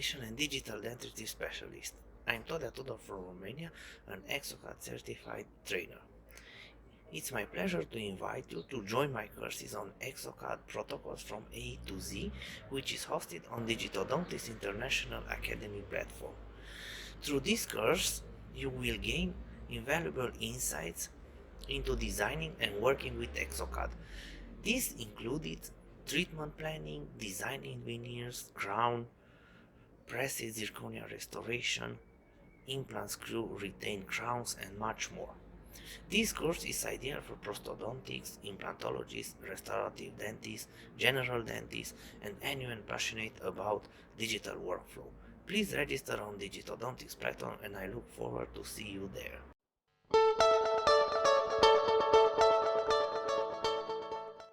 technician and digital dentistry specialist. I'm Todea Tudor from Romania, an Exocad certified trainer. It's my pleasure to invite you to join my courses on Exocad protocols from A to Z, which is hosted on Digitodontist International Academy platform. Through this course, you will gain invaluable insights into designing and working with Exocad. This included treatment planning, designing veneers, crown, presses, zirconia restoration, implant screw, retained crowns, and much more. This course is ideal for prosthodontics, implantologists, restorative dentists, general dentists, and anyone passionate about digital workflow. Please register on Digitodontics platform and I look forward to see you there.